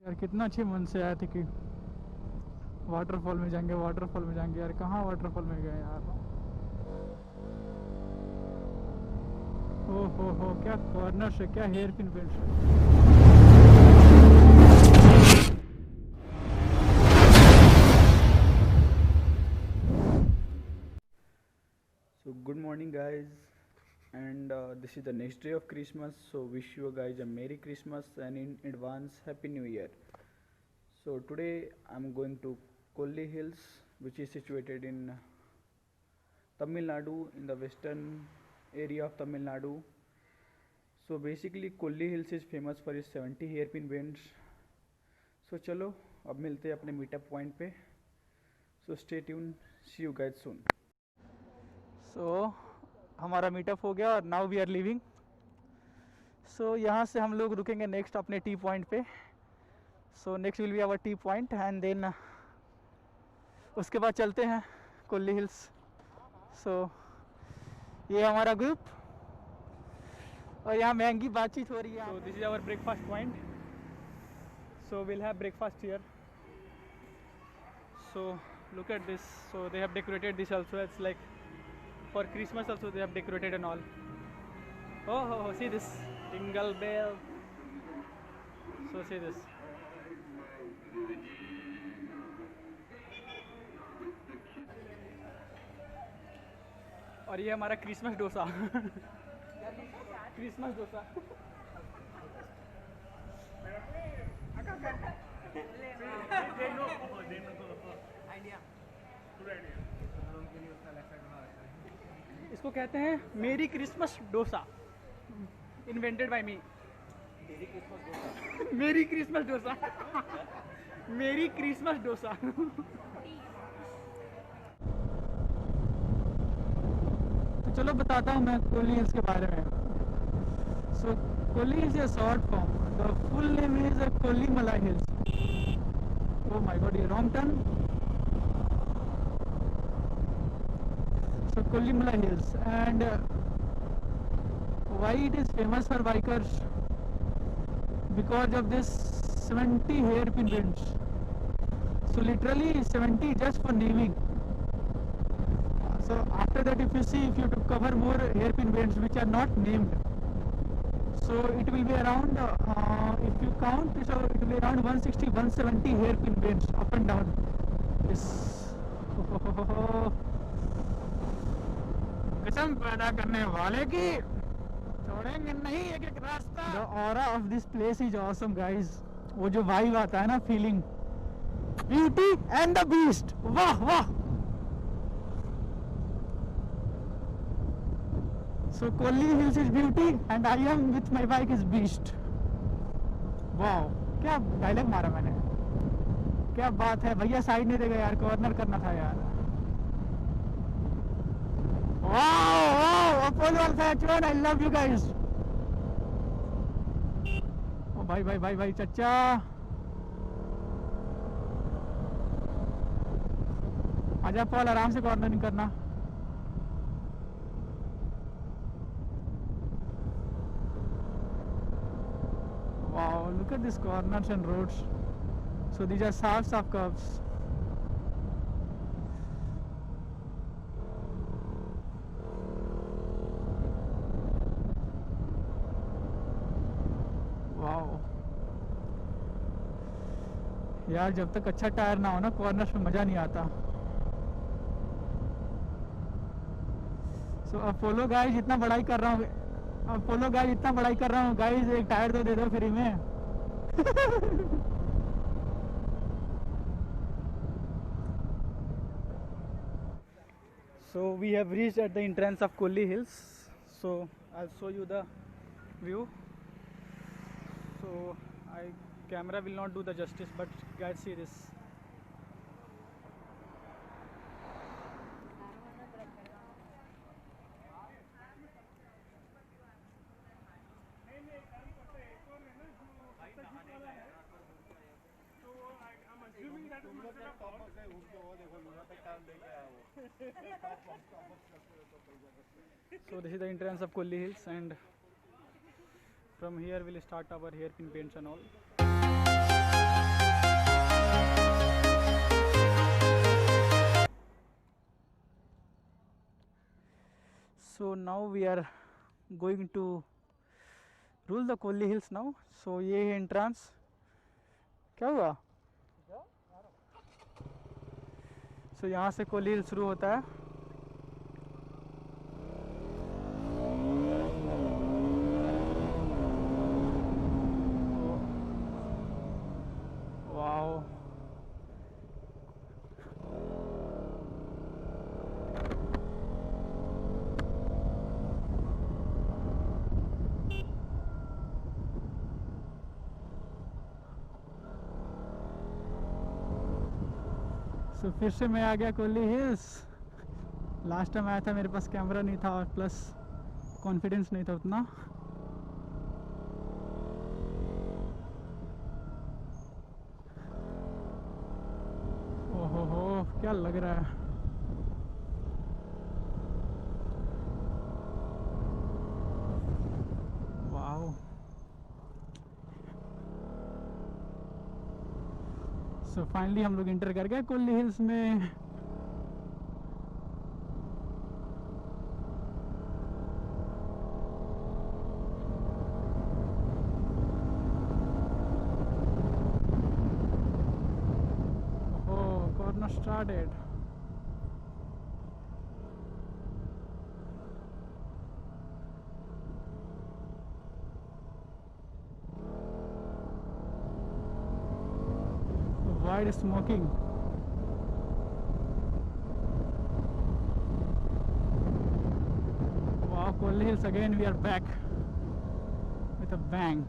यार कितना अच्छे मन से आए थे कि वाटरफॉल में जाएंगे, वाटरफॉल में जाएंगे। यार कहाँ वाटरफॉल में गए यार। हो क्या कॉर्नर से, क्या हेयर पिन बेल्ट से। So good morning guys, and this is the next day of Christmas, so wish you guys a Merry Christmas and in advance Happy New Year. So today I'm going to Kolli Hills, which is situated in Tamil Nadu, in the western area of Tamil Nadu. So basically Kolli Hills is famous for its 70 hairpin bends. So चलो अब मिलते हैं अपने meetup point पे. So stay tuned, see you guys soon. सो हमारा meetup हो गया और नाउ वी आर लिविंग. सो यहाँ से हम लोग रुकेंगे नेक्स्ट अपने टी पॉइंट पे. So next will be our tea point and then उसके बाद चलते हैं कोल्ली हिल्स. सो ये हमारा ग्रुप और यहाँ महंगी बातचीत हो रही है. So this is our breakfast point. So will have breakfast here. सो look at this. So they have decorated this also. It's like for Christmas also they have decorated and all. Oh, see this jingle bell. So see this. और ये हमारा Christmas dosa. Christmas dosa. इसको कहते हैं मेरी Christmas dosa, invented by मी. मेरी Christmas dosa. मेरी Christmas dosa. तो चलो बताता हूँ मैं कोल्ली हिल्स के बारे में. So Kolli hills is short form. The full name is Kolli Malai hills. Oh my god, ये wrong turn. So Kollimalai Hills, and why it is famous for bikers? Because of this 70 hairpin bends. So literally 70 just for naming. So after that, if you see, if you cover more hairpin bends which are not named, so it will be around if you count, so it will be around 160 170 hairpin bends up and down. Yes. कसम पैदा करने वाले की छोड़ेंगे नहीं एक एक रास्ता. The aura of this place is awesome guys. वो जो वाइब आता है ना, feeling, beauty and the beast. वाह वाह. So Kolli Hills is beauty and I am with my bike is beast. वाह, क्या डायलॉग मारा मैंने. क्या बात है भैया, साइड नहीं देगा यार, कॉर्नर करना था यार. Wow, Apollo Alpha H1, I love you guys. ओ भाई चच्चा. आजा पॉल, आराम से कॉर्नरिंग करना. Wow, look at these corners and roads. So these are soft curves. यार जब तक अच्छा टायर ना हो ना, कॉर्नर्स में मज़ा नहीं आता. सो अपोलो गाइस इतना बड़ाई कर रहा हूँ, अपोलो गाइस इतना बड़ाई कर रहा हूँ गाइस, एक टायर तो दे दो फ्री में. So we have reached at the entrance of Kolli Hills. So I'll show you the view. So camera will not do the justice, but guys see this. So this is the entrance of Kolli Hills, and from here we'll start our hairpin paints and all. So now we are going to rule the Kolli Hills now. So ये है entrance. क्या हुआ? So यहाँ से कोली हिल शुरू होता है. Wow. So फिर से मैं आ गया कोली हिल्स. लास्ट टाइम आया था मेरे पास कैमरा नहीं था और प्लस कॉन्फिडेंस नहीं था उतना. ओहो क्या लग रहा है. वाओ. सो फाइनली हम लोग इंटर कर गए कोली हिल्स में. Oh corner started. Wide smoking. Wow, Kolli Hills again. We are back with a bang.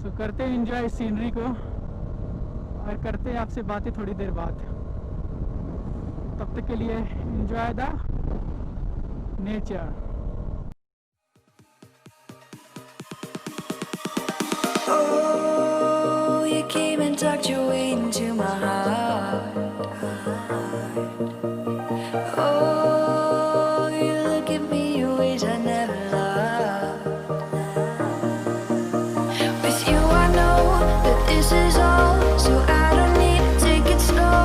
So करते हैं एंजॉय सीनरी को और करते हैं आपसे बातें थोड़ी देर बाद. तब तक के लिए enjoy the nature. Oh, you came and tucked your way into my heart. Oh, you look at me in ways I never loved. With you I know that this is all, so I don't need to take it slow.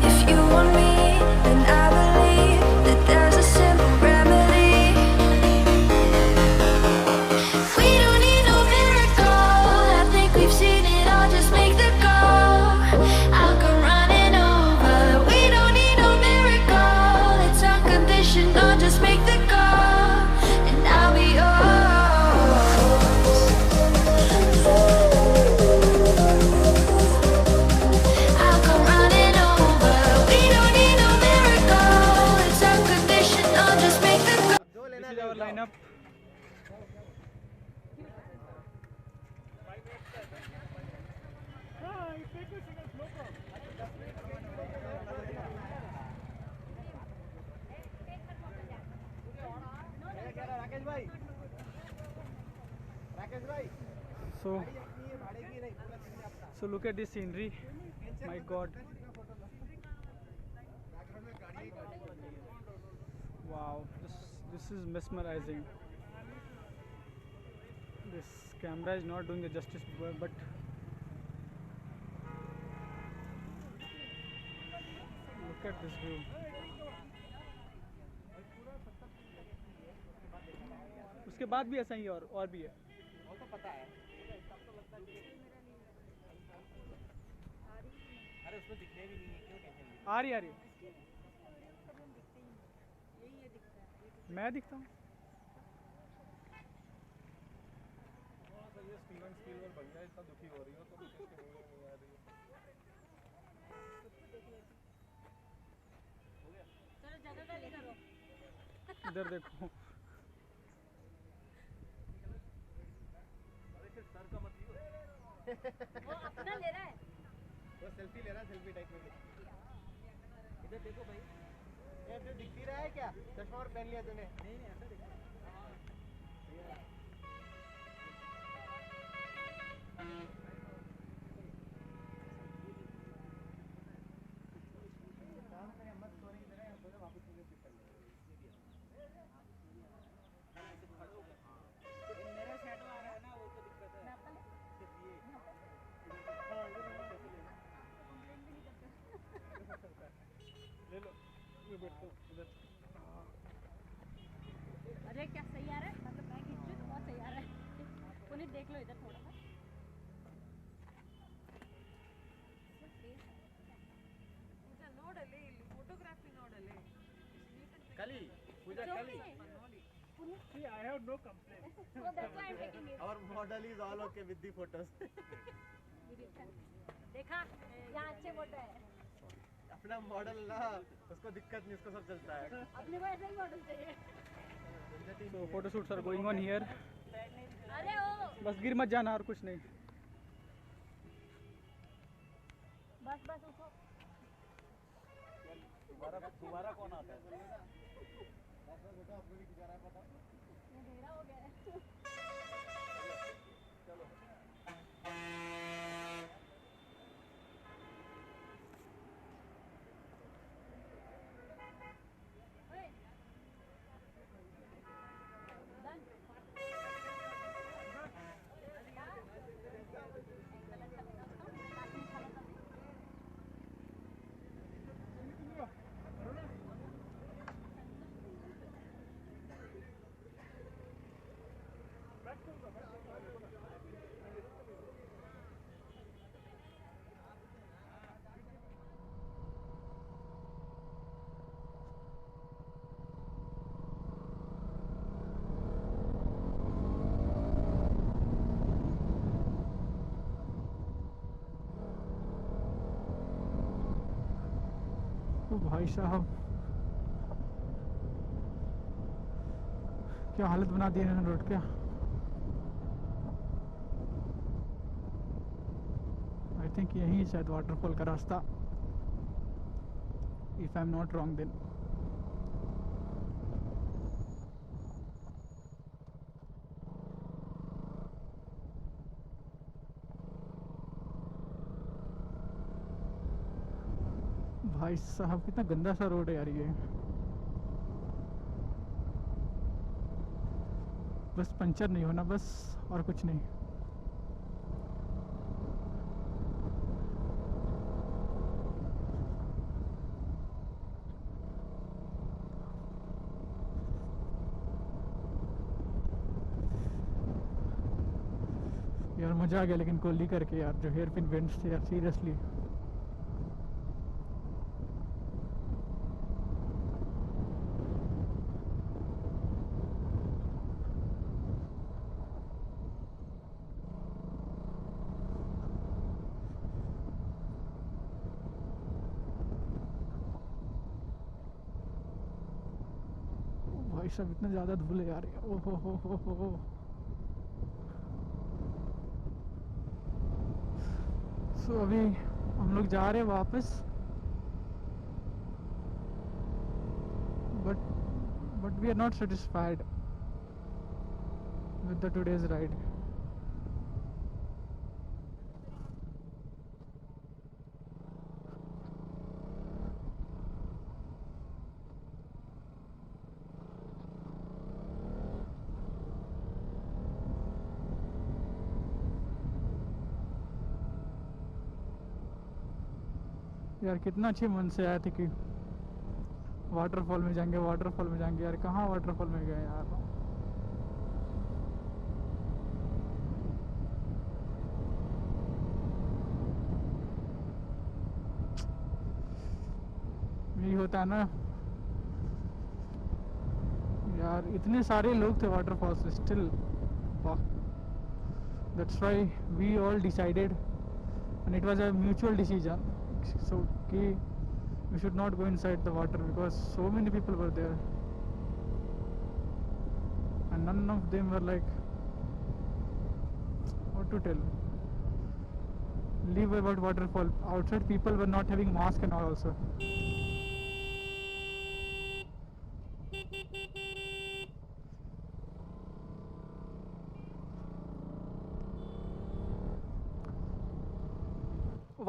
If you want me, then I believe that there's a simple remedy. We don't need no miracle, I think we've seen it all, just make the call. I'll come running over. We don't need no miracle, it's unconditional, just make the call, and I'll be yours. I'll come running over. We don't need no miracle, it's unconditional, just make the call. This is our lineup. So look at this scenery. My God. Wow, this is mesmerizing. This camera is not doing the justice, but look at this view. उसके बाद भी ऐसा ही है और भी है. वो तो पता है. अरे उसमें दिखने भी नहीं है, क्यों टेंशन. आ रही मैं दिखता हूँ. स्टीवन बन गया, इतना दुखी हो रही हो तो इसके मुंह में नहीं आ रही है. इधर देखो. वो अपना ले रहा है. वो सेल्फी ले रहा है, सेल्फी टाइप में. इधर देखो भाई. ये तो दिख ही रहा है क्या? चश्मा और पहन लिया तूने? नहीं ऐसा दिख रहा है. अरे क्या सही आ रहा है, मतलब मैं खींच रही हूँ तो बहुत सही आ रहा है। पुनीत देख लो इधर थोड़ा सा। Kali, Pooja It's Kali. okay. Puneet, See, I have no complaint. so that's why I'm taking it. Our model is all okay with the photos. देखा, यहाँ अच्छे फोटो है। अपना मॉडल ना, उसको दिक्कत नहीं, उसको सब चलता है। अपने को ऐसा ही मॉडल चाहिए। So photo shoots are going on here. अरे ओ, बस गिर मत जाना और कुछ नहीं. बस बस उसको। दोबारा कौन आता है? अंधेरा हो गया है। ओए, डन। ओ भाई साहब, क्या हालत बना दी है रोड क्या. आई थिंक यही है शायद वाटरफॉल का रास्ता, if I am not wrong then. भाई साहब कितना गंदा सा रोड है यार ये. बस पंचर नहीं होना बस, और कुछ नहीं. यार मजा आ गया लेकिन कोहली करके यार, जो हेयर पिन बेंड्स थे यार सीरियसली. भाई साहब इतना ज़्यादा धूल है यार. ओहो हो. सो अभी हम लोग जा रहे हैं वापस, but we are not satisfied with the today's ride. यार कितना अच्छे मन से आए थे कि वाटरफॉल में जाएंगे यार. कहाँ वाटरफॉल में गए यार. यही होता है ना यार, इतने सारे लोग थे वाटरफॉल से still. That's why we all decided and it was a mutual decision. So we should not go inside the water because so many people were there and none of them were like, what to tell, leave about waterfall. Outside people were not having mask and all also.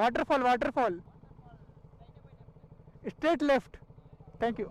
Waterfall. Straight left. Thank you.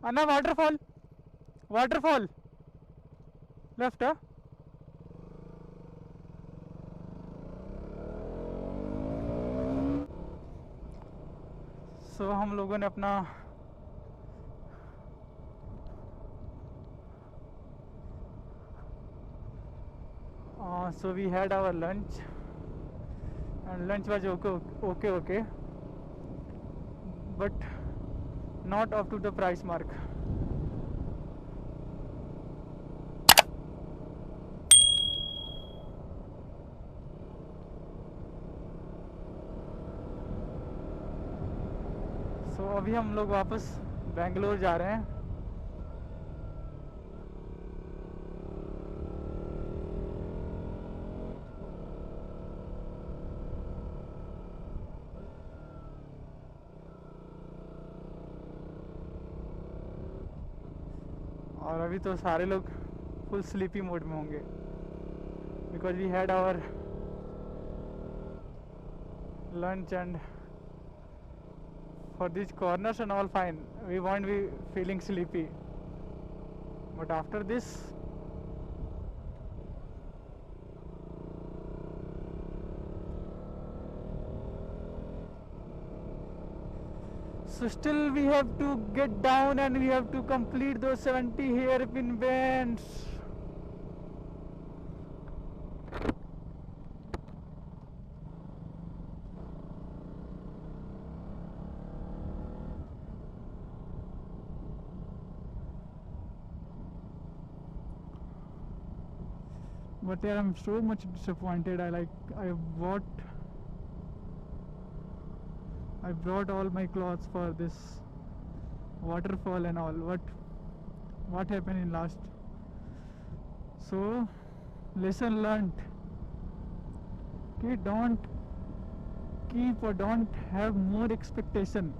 Anna, waterfall. Waterfall. Left, huh? So हम लोगों ने अपना so we had our lunch and lunch was okay, but not up to the price mark. So अभी हम लोग वापस बेंगलोर जा रहे हैं. और अभी तो सारे लोग फुल स्लीपी मोड में होंगे because we had our lunch and for these corners and all fine, we won't be feeling sleepy, but after this so still we have to get down and we have to complete those 70 hairpin bends. But yeah, I'm so much disappointed. I brought all my clothes for this waterfall and all. What happened in last? So lesson learned. Okay, don't keep or don't have more expectation.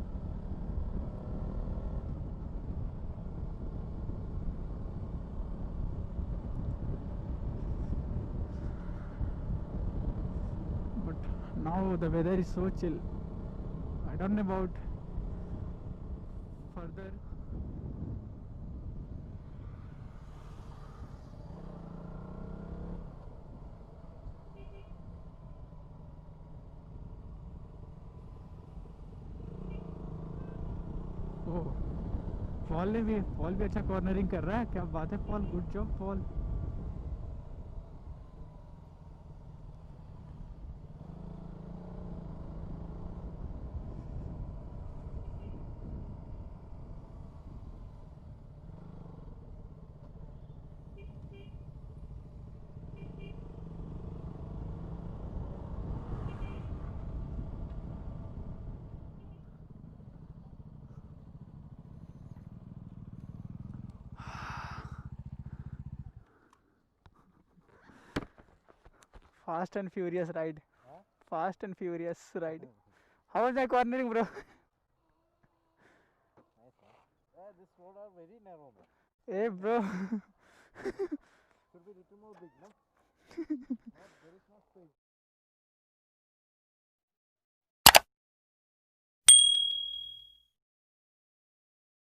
Now the weather is so chill. I don't know about further. Oh, fall भी अच्छा cornering कर रहा है. क्या बात है fall, good job fall. Fast and furious ride. Fast and furious ride. How was my cornering, bro? This road are very narrow, bro. Hey, bro. Should be little more big, no? There is no space.